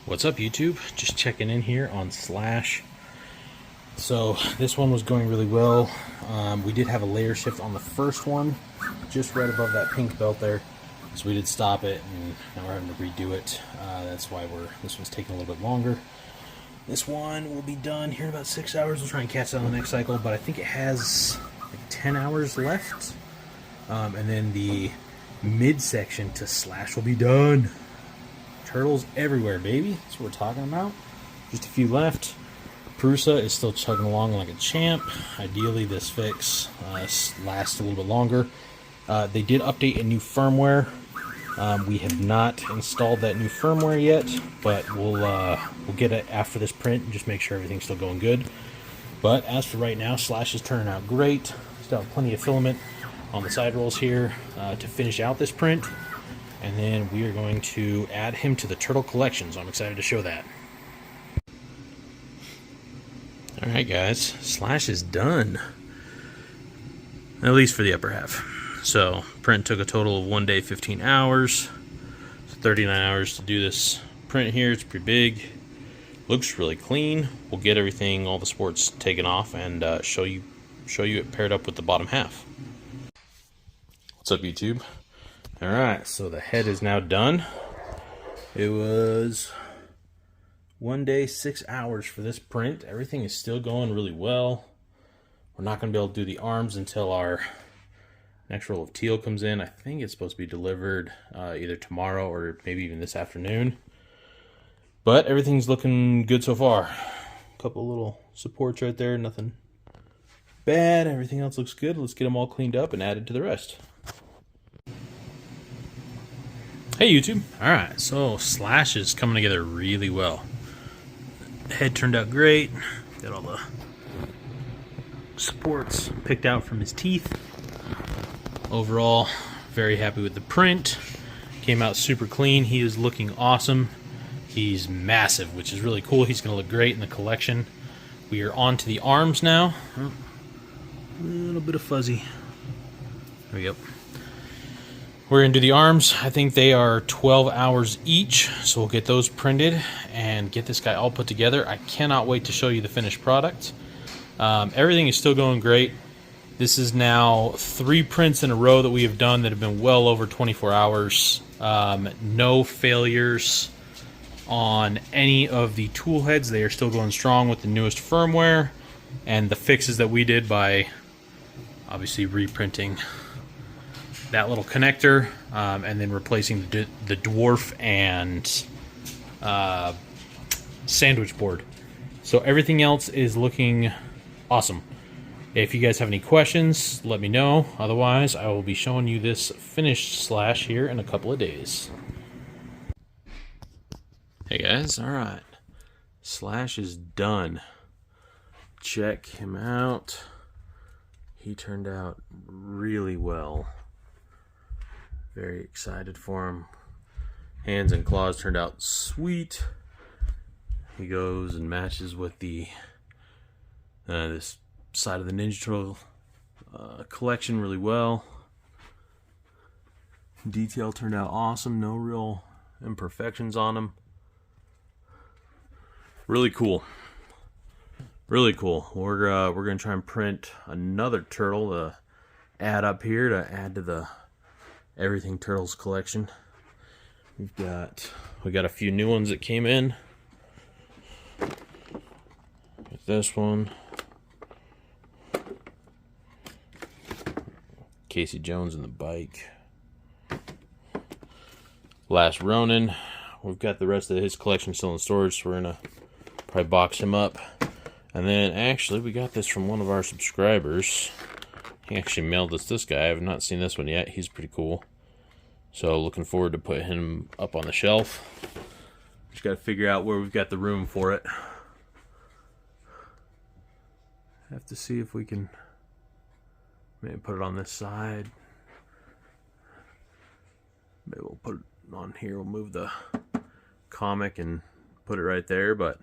What's up, YouTube? Just checking in here on Slash. So this one was going really well. We did have a layer shift on the first one, just right above that pink belt there. So we did stop it, and now we're having to redo it. That's why this one's taking a little bit longer. This one will be done here in about 6 hours. We'll try and catch it on the next cycle, but I think it has like 10 hours left. And then the midsection to Slash will be done. Turtles everywhere, baby. That's what we're talking about. Just a few left. Prusa is still chugging along like a champ. Ideally, this fix lasts a little bit longer. They did update a new firmware. We have not installed that new firmware yet, but we'll get it after this print and just make sure everything's still going good. But as for right now, Slash is turning out great. Still have plenty of filament on the side rolls here to finish out this print. And then we are going to add him to the turtle collection, so I'm excited to show that. Alright guys, Slash is done. At least for the upper half. So, print took a total of 1 day, 15 hours. So 39 hours to do this print here. It's pretty big. Looks really clean. We'll get everything, all the sports taken off, and show you it paired up with the bottom half. What's up, YouTube? Alright, so the head is now done. It was 1 day, 6 hours for this print. Everything is still going really well. We're not going to be able to do the arms until our next roll of teal comes in. I think it's supposed to be delivered either tomorrow or maybe even this afternoon. But everything's looking good so far. A couple little supports right there, nothing bad. Everything else looks good. Let's get them all cleaned up and added to the rest. Hey YouTube. Alright, so Slash is coming together really well. The head turned out great. Got all the supports picked out from his teeth. Overall, very happy with the print. Came out super clean. He is looking awesome. He's massive, which is really cool. He's going to look great in the collection. We are on to the arms now. A little bit of fuzzy. There we go. We're going to do the arms. I think they are 12 hours each, so we'll get those printed and get this guy all put together. I cannot wait to show you the finished product. Everything is still going great. This is now 3 prints in a row that we have done that have been well over 24 hours. No failures on any of the tool heads. They are still going strong with the newest firmware and the fixes that we did by obviously reprinting that little connector and then replacing the dwarf and sandwich board. So everything else is looking awesome. If you guys have any questions, let me know. Otherwise, I will be showing you this finished Slash here in a couple of days. Hey guys, alright. Slash is done. Check him out. He turned out really well. Very excited for him. Hands and claws turned out sweet. He goes and matches with the this side of the Ninja Turtle collection really well. Detail turned out awesome. No real imperfections on him. Really cool. Really cool. We're gonna try and print another turtle to add up here to add to the Everything Turtles collection. We got a few new ones that came in. Got this one. Casey Jones and the bike. Last Ronin. We've got the rest of his collection still in storage, so we're gonna probably box him up. And then actually we got this from one of our subscribers. He actually mailed us this guy. I have not seen this one yet. He's pretty cool. So looking forward to putting him up on the shelf. Just got to figure out where we've got the room for it. Have to see if we can maybe put it on this side. Maybe we'll put it on here. We'll move the comic and put it right there. But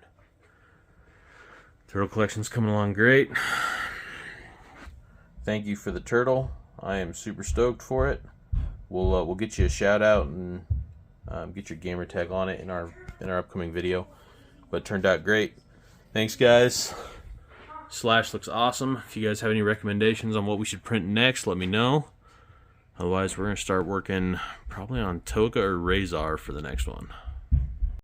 turtle collection's coming along great. Thank you for the turtle. I am super stoked for it. We'll get you a shout out and get your gamer tag on it in our upcoming video. But it turned out great. Thanks, guys. Slash looks awesome. If you guys have any recommendations on what we should print next, let me know. Otherwise, we're going to start working probably on Toka or Razor for the next one.